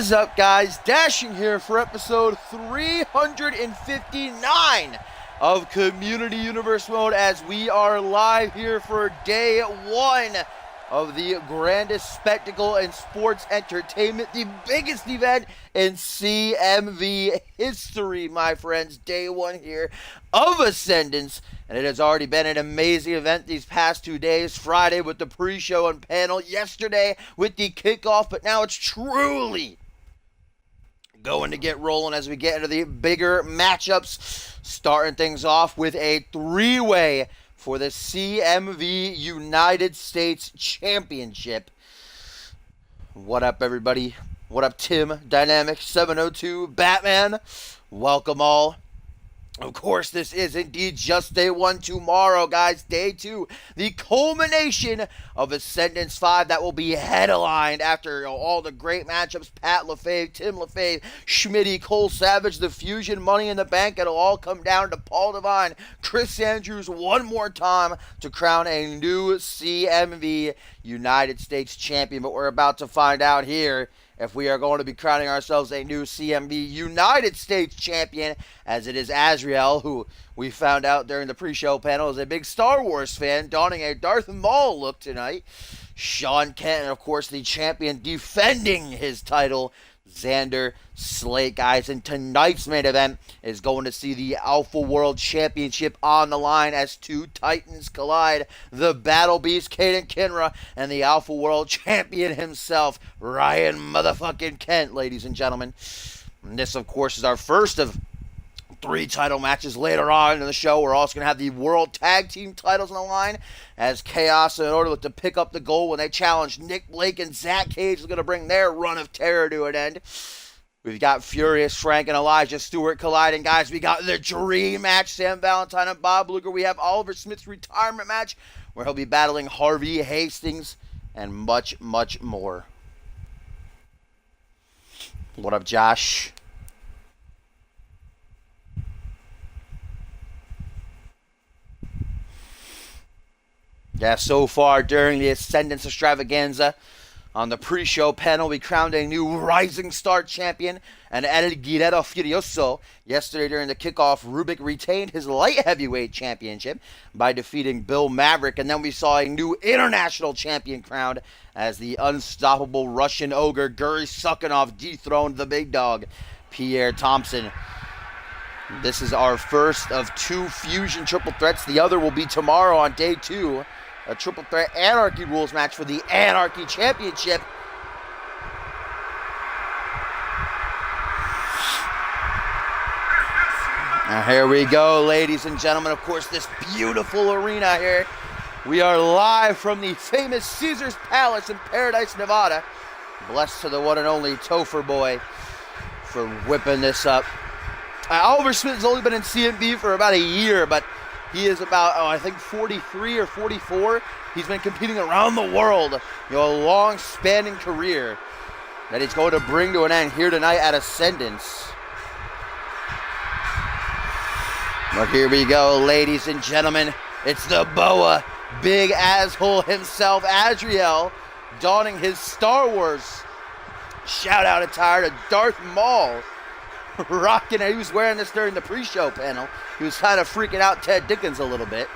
is up, guys? Dashing here for episode 359 of Community Universe Mode as we are live here for day one of the grandest spectacle in sports entertainment, the biggest event in CMV history, my friends. Day one here of Ascendance, and it has already been an amazing event these past 2 days. Friday with the pre-show and panel, yesterday with the kickoff, but now it's truly going to get rolling as we get into the bigger matchups, starting things off with a three-way for the CMV United States Championship. What up, everybody? What up, Tim, Dynamic 702, Batman? Welcome all. Of course, this is indeed just day one. Tomorrow, guys, day two, the culmination of Ascendance 5 that will be headlined after all the great matchups. Pat LaFave, Tim LaFave, Schmitty, Cole Savage, the Fusion, Money in the Bank. It'll all come down to Paul Devine, Chris Andrews one more time to crown a new CMV United States champion. But we're about to find out here if we are going to be crowning ourselves a new CMV United States champion, as it is Azrael, who we found out during the pre-show panel is a big Star Wars fan, donning a Darth Maul look tonight. Sean Kent, and of course the champion defending his title, Xander Slate, guys. And tonight's main event is going to see the Alpha World Championship on the line as two titans collide. The Battle Beast, Caden Kinra, and the Alpha World Champion himself, Ryan motherfucking Kent, ladies and gentlemen. And this, of course, is our first of 3 title matches. Later on in the show, we're also going to have the World Tag Team titles on the line as Chaos in order to pick up the gold when they challenge Nick Blake and Zach Cage is going to bring their run of terror to an end. We've got Furious Frank and Elijah Stewart colliding, guys. We got the Dream match, Sam Valentine and Bob Luger. We have Oliver Smith's retirement match where he'll be battling Harvey Hastings and much, much more. What up, Josh? Yeah, so far during the Ascendance Extravaganza, on the pre-show panel, we crowned a new Rising Star champion, and El Guerrero Furioso. Yesterday during the kickoff, Rubik retained his light heavyweight championship by defeating Bill Maverick, and then we saw a new international champion crowned as the unstoppable Russian ogre Guri Sukhanov dethroned the big dog, Pierre Thompson. This is our first of 2 Fusion triple threats. The other will be tomorrow on day 2. A triple threat Anarchy rules match for the Anarchy Championship. Now here we go, ladies and gentlemen. Of course, this beautiful arena here. We are live from the famous Caesars Palace in Paradise, Nevada. Blessed to the one and only Topher Boy for whipping this up. Oliver Smith has only been in CMV for about a year, but he is about, I think 43 or 44. He's been competing around the world. A long spanning career that he's going to bring to an end here tonight at Ascendance. But here we go, ladies and gentlemen. It's the Boa, big asshole himself, Azrael, donning his Star Wars shout-out attire to Darth Maul. Rocking it. He was wearing this during the pre-show panel. He was kind of freaking out Ted Dickens a little bit.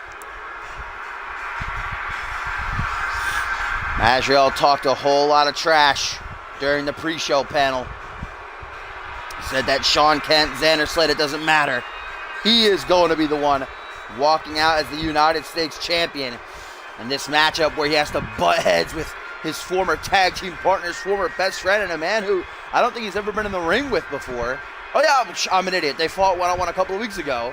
Azrael talked a whole lot of trash during the pre-show panel. He said that Sean Kent, Xander Slate, it doesn't matter. He is going to be the one walking out as the United States champion in this matchup where he has to butt heads with his former tag team partners, former best friend, and a man who I don't think he's ever been in the ring with before. Oh yeah, I'm an idiot. They fought one-on-one a couple of weeks ago.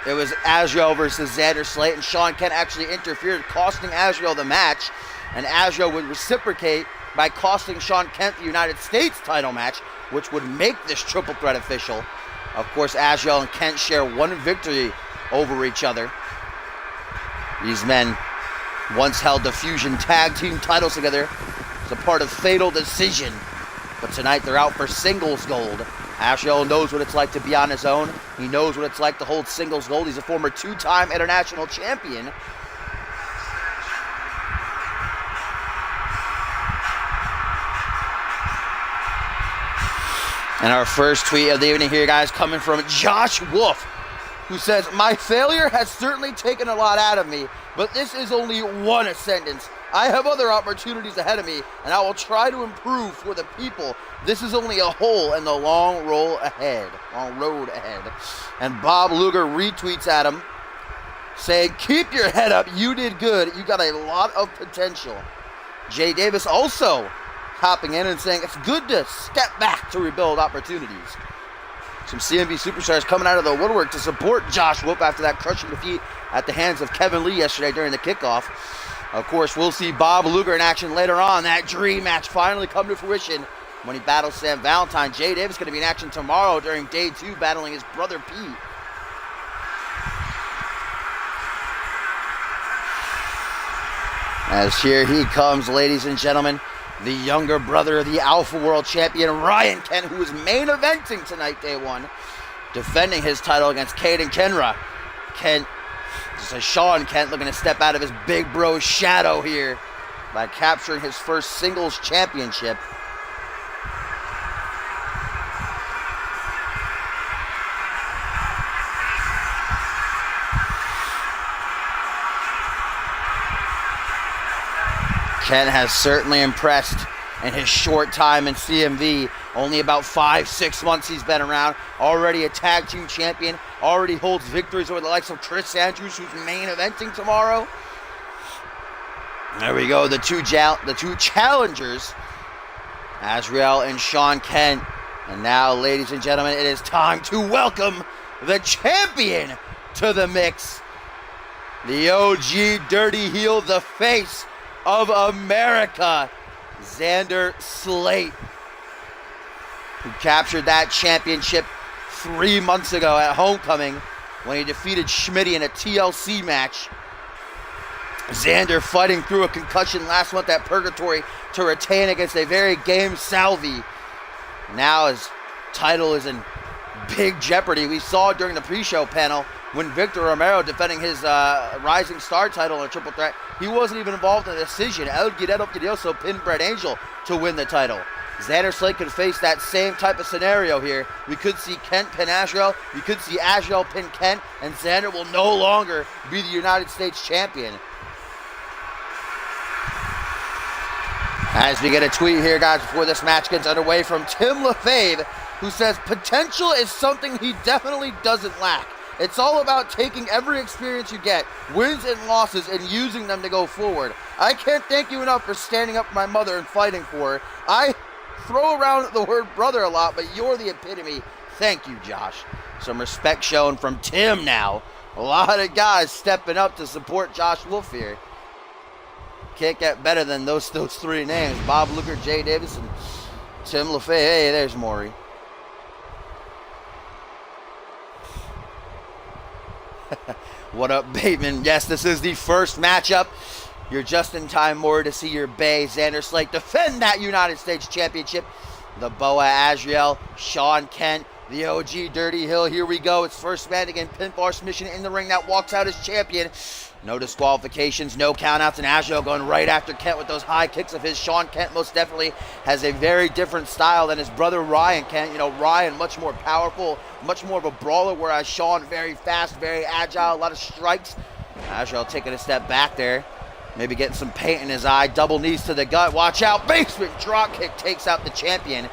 It was Azrael versus Xander Slate, and Sean Kent actually interfered, costing Azrael the match. And Azrael would reciprocate by costing Sean Kent the United States title match, which would make this triple threat official. Of course, Azrael and Kent share one victory over each other. These men once held the Fusion Tag Team titles together as a part of Fatal Decision. But tonight they're out for singles gold. Azrael knows what it's like to be on his own. He knows what it's like to hold singles gold. He's a former 2-time international champion. And our first tweet of the evening here, guys, coming from Josh Wolf, who says, "My failure has certainly taken a lot out of me, but this is only one Ascendance. I have other opportunities ahead of me, and I will try to improve for the people. This is only a hole in the long road ahead. And Bob Luger retweets at him, saying, "Keep your head up. You did good. You got a lot of potential." Jay Davis also hopping in and saying, "It's good to step back to rebuild opportunities." Some CMV superstars coming out of the woodwork to support Josh Wolf after that crushing defeat at the hands of Kevin Lee yesterday during the kickoff. Of course, we'll see Bob Luger in action later on. That dream match finally come to fruition when he battles Sam Valentine. Jay Davis going to be in action tomorrow during day 2, battling his brother Pete. As here he comes, ladies and gentlemen, the younger brother of the Alpha World Champion, Ryan Kent, who is main eventing tonight, day 1, defending his title against Caden Kenra. Sean Kent looking to step out of his big bro shadow here by capturing his first singles championship. Kent has certainly impressed in his short time in CMV. Only about 5-6 months he's been around. Already a tag team champion. Already holds victories over the likes of Chris Andrews, who's main eventing tomorrow. There we go, the two challengers, Azrael and Sean Kent. And now, ladies and gentlemen, it is time to welcome the champion to the mix. The OG Dirty Heel, the face of America, Xander Slate, who captured that championship 3 months ago at Homecoming when he defeated Schmitty in a TLC match. Xander fighting through a concussion last month at Purgatory to retain against a very game Salvi. Now his title is in big jeopardy. We saw during the pre-show panel when Victor Romero defending his Rising Star title in a triple threat, he wasn't even involved in the decision. El Guerrero Tedioso pinned Brett Angel to win the title. Xander Slate could face that same type of scenario here. We could see Kent pin Azrael, we could see Azrael pin Kent, and Xander will no longer be the United States champion. As we get a tweet here, guys, before this match gets underway from Tim LaFave, who says, "Potential is something he definitely doesn't lack. It's all about taking every experience you get, wins and losses, and using them to go forward. I can't thank you enough for standing up for my mother and fighting for her. I throw around the word brother a lot, but you're the epitome. Thank you, Josh." Some respect shown from Tim now. A lot of guys stepping up to support Josh Wolf here. Can't get better than those 3 names. Bob Luger, Jay Davis, and Tim LaFave. Hey, there's Maury. What up, Bateman? Yes, this is the first matchup. You're just in time, Maury, to see your Bay, Xander Slate, defend that United States Championship. The Boa Azrael, Sean Kent, the OG Dirty Hill. Here we go. It's first man again, pinfall submission in the ring that walks out as champion. No disqualifications, no countouts, and Azrael going right after Kent with those high kicks of his. Sean Kent most definitely has a very different style than his brother Ryan Kent. You know, Ryan much more powerful, much more of a brawler, whereas Sean very fast, very agile, a lot of strikes. Azrael taking a step back there, maybe getting some paint in his eye. Double knees to the gut, watch out, basement drop kick takes out the champion.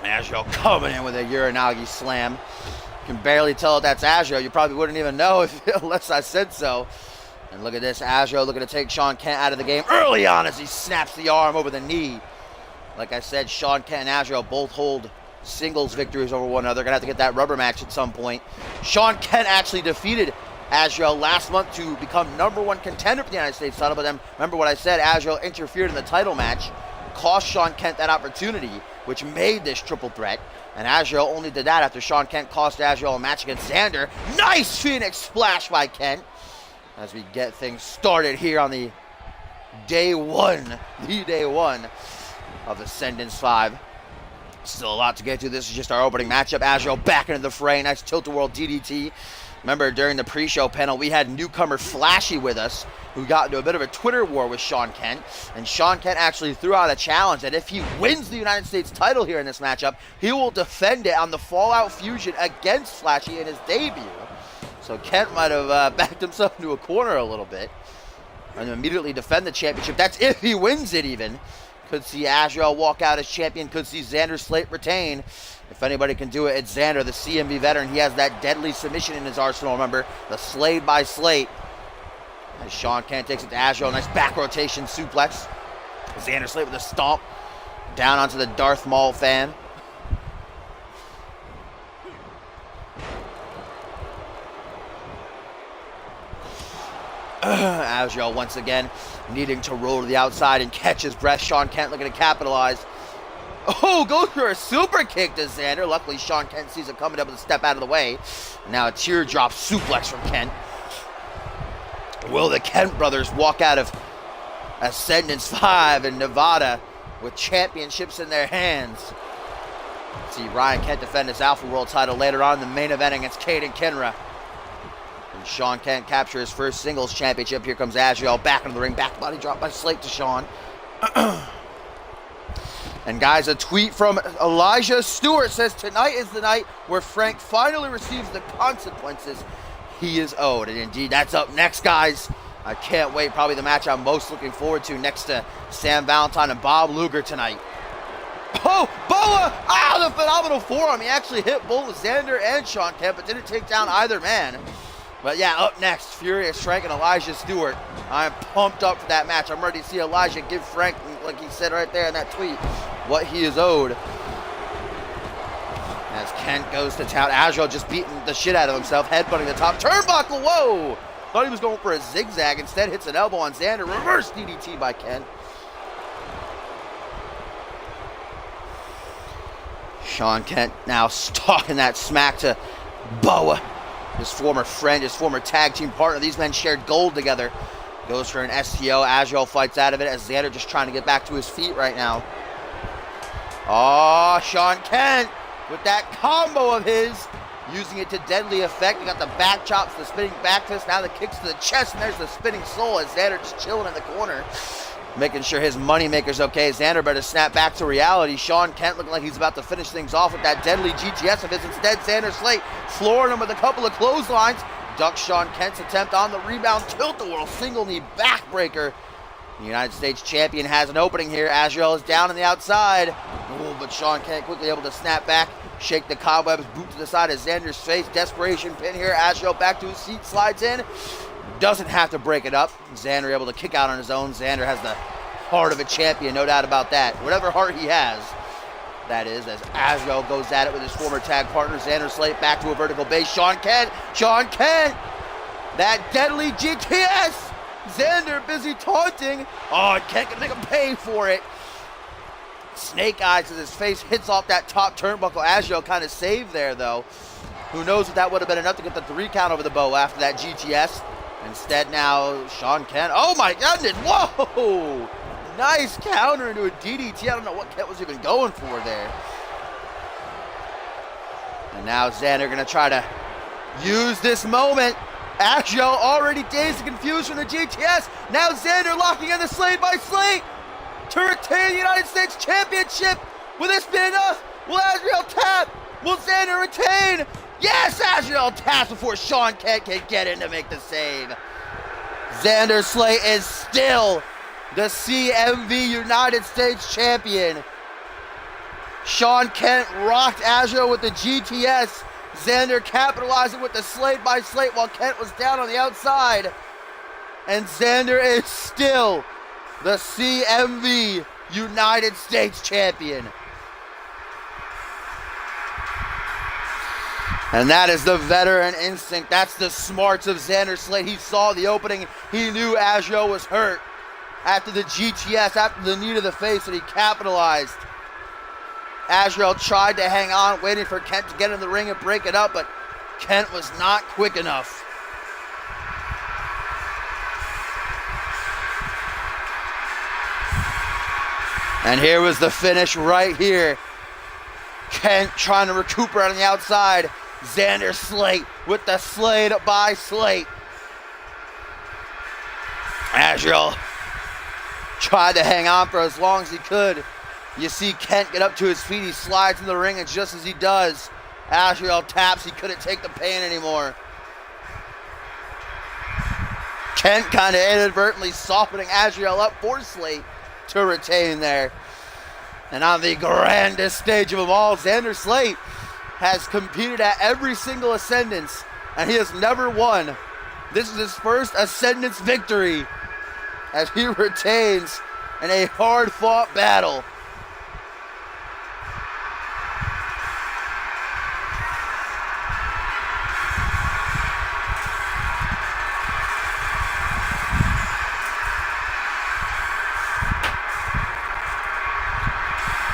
Azrael coming in with a Uranagi slam. Can barely tell if that's Azrael. You probably wouldn't even know unless I said so. And look at this, Azrael looking to take Sean Kent out of the game early on as he snaps the arm over the knee. Like I said, Sean Kent and Azrael both hold singles victories over one another. Gonna have to get that rubber match at some point. Sean Kent actually defeated Azrael last month to become #1 contender for the United States title. But then remember what I said, Azrael interfered in the title match, cost Sean Kent that opportunity, which made this triple threat. And Azrael only did that after Sean Kent cost Azrael a match against Xander. Nice Phoenix splash by Kent as we get things started here on the day one of Ascendance 5. Still a lot to get to. This is just our opening matchup. Azrael back into the fray. Nice tilt-a-whirl DDT Remember, during the pre-show panel, we had newcomer Flashy with us, who got into a bit of a Twitter war with Sean Kent. And Sean Kent actually threw out a challenge that if he wins the United States title here in this matchup, he will defend it on the Fallout Fusion against Flashy in his debut. So Kent might have backed himself into a corner a little bit and immediately defend the championship. That's if he wins it even. Could see Azrael walk out as champion. Could see Xander Slate retain. If anybody can do it, it's Xander, the CMV veteran. He has that deadly submission in his arsenal, remember? The Slade by Slate. As Sean Kent takes it to Azrael. Nice back rotation suplex. Xander Slate with a stomp. Down onto the Darth Maul fan. Azrael once again needing to roll to the outside and catch his breath. Sean Kent looking to capitalize. Oh, goes for a super kick to Xander. Luckily, Sean Kent sees it coming, able to step out of the way. Now a teardrop suplex from Kent. Will the Kent brothers walk out of Ascendance 5 in Nevada with championships in their hands? See Ryan Kent defend his Alpha World title later on in the main event against Caden Kinra. And Sean Kent capture his first singles championship. Here comes Azrael back into the ring. Back body drop by Slate to Sean. And guys, a tweet from Elijah Stewart says, tonight is the night where Frank finally receives the consequences he is owed. And indeed, that's up next, guys. I can't wait. Probably the match I'm most looking forward to, next to Sam Valentine and Bob Luger tonight. Oh, Boa! Ah, the phenomenal forearm. He actually hit both Xander and Sean Kent, but didn't take down either man. But yeah, up next, Furious Frank and Elijah Stewart. I'm pumped up for that match. I'm ready to see Elijah give Frank, like he said right there in that tweet, what he is owed. As Kent goes to town, Azrael just beating the shit out of himself, headbutting the top turnbuckle. Whoa! Thought he was going for a zigzag. Instead, hits an elbow on Xander. Reverse DDT by Kent. Sean Kent now stalking that smack to Boa. His former friend, his former tag team partner. These men shared gold together. Goes for an STO. Azrael fights out of it as Xander just trying to get back to his feet right now. Oh, Sean Kent with that combo of his. Using it to deadly effect. He got the back chops, the spinning back fist. Now the kicks to the chest, and there's the spinning soul as Xander just chilling in the corner. Making sure his moneymaker's okay. Xander better snap back to reality. Sean Kent looking like he's about to finish things off with that deadly GTS of his. Instead, Xander Slate flooring him with a couple of clotheslines. Ducks Sean Kent's attempt on the rebound. Tilt-a-whirl single knee backbreaker. The United States champion has an opening here. Azrael is down on the outside. Ooh, but Sean Kent quickly able to snap back. Shake the cobwebs, boot to the side of Xander's face. Desperation pin here. Azrael back to his seat, slides in. Doesn't have to break it up. Xander able to kick out on his own. Xander has the heart of a champion, no doubt about that. Whatever heart he has, that is, as Azrael goes at it with his former tag partner, Xander Slate, back to a vertical base. Sean Kent, that deadly GTS. Xander busy taunting. Oh, and Kent can make him pay for it. Snake eyes as his face hits off that top turnbuckle. Azrael kind of saved there, though. Who knows if that would have been enough to get the 3 count over the bow after that GTS. Instead now, Sean Kent. Oh my goodness, whoa! Nice counter into a DDT. I don't know what Kent was even going for there. And now Xander gonna try to use this moment. Azrael already dazed and confused from the GTS. Now Xander locking in the Slade by Slate to retain the United States Championship. Will this be enough? Will Azrael tap? Will Xander retain? Yes, Azrael taps before Sean Kent can get in to make the save. Xander Slate is still the CMV United States Champion. Sean Kent rocked Azrael with the GTS. Xander capitalizing with the Slate by Slate while Kent was down on the outside. And Xander is still the CMV United States Champion. And that is the veteran instinct. That's the smarts of Xander Slate. He saw the opening. He knew Azrael was hurt after the GTS, after the knee to the face, and he capitalized. Azrael tried to hang on, waiting for Kent to get in the ring and break it up, but Kent was not quick enough. And here was the finish right here. Kent trying to recuperate on the outside. Xander Slate with the Slate by Slate. Azrael tried to hang on for as long as he could. You see Kent get up to his feet. He slides in the ring, and just as he does, Azrael taps. He couldn't take the pain anymore. Kent kind of inadvertently softening Azrael up for Slate to retain there. And on the grandest stage of them all, Xander Slate has competed at every single Ascendance, and he has never won. This is his first Ascendance victory as he retains in a hard-fought battle.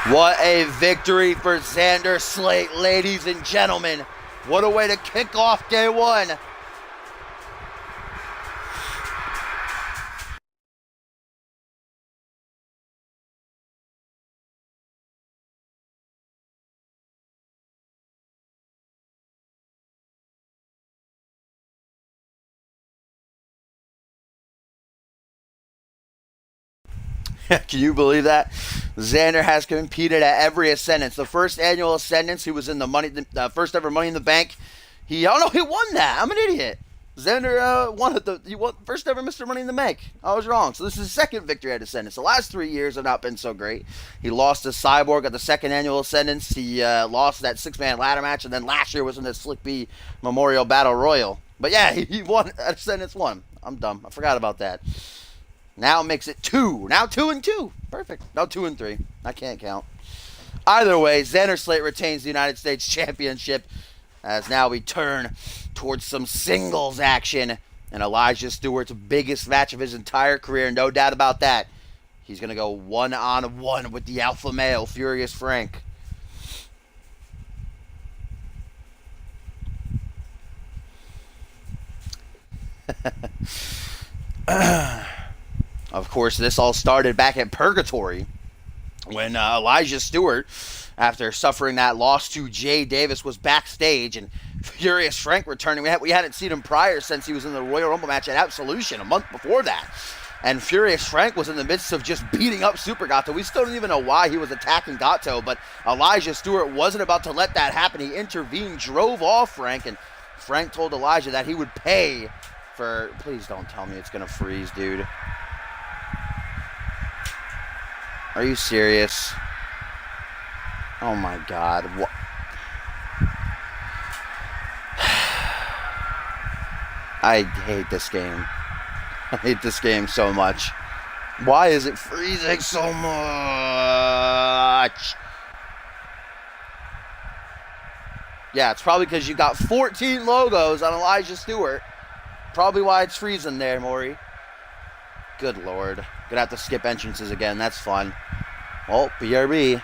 What a victory for Xander Slate, ladies and gentlemen. What a way to kick off day one. Can you believe that? Xander has competed at every Ascendance. The first annual Ascendance, he was in the first ever Money in the Bank. He won that. I'm an idiot. Xander won first ever Mr. Money in the Bank. I was wrong. So this is his second victory at Ascendance. The last 3 years have not been so great. He lost to Cyborg at the second annual Ascendance. He lost that 6-man ladder match, and then last year was in the Slick B Memorial Battle Royal. But yeah, he won at Ascendance 1. I'm dumb. I forgot about that. Now makes it 2. Now 2 and 2. Perfect. No, 2 and 3. I can't count. Either way, Xander Slate retains the United States Championship as now we turn towards some singles action and Elijah Stewart's biggest match of his entire career. No doubt about that. He's going to go one-on-one with the alpha male, Furious Frank. Of course, this all started back at Purgatory when Elijah Stewart, after suffering that loss to Jay Davis, was backstage, and Furious Frank returning. We hadn't seen him prior since he was in the Royal Rumble match at Absolution a month before that. And Furious Frank was in the midst of just beating up Super Gato. We still don't even know why he was attacking Gato, but Elijah Stewart wasn't about to let that happen. He intervened, drove off Frank, and Frank told Elijah that he would pay for... Please don't tell me it's going to freeze, dude. Are you serious? Oh my God. What? I hate this game. I hate this game so much. Why is it freezing so much? Yeah, it's probably because you got 14 logos on Elijah Stewart. Probably why it's freezing there, Maury. Good Lord. Gonna have to skip entrances again. That's fun. Oh, BRB.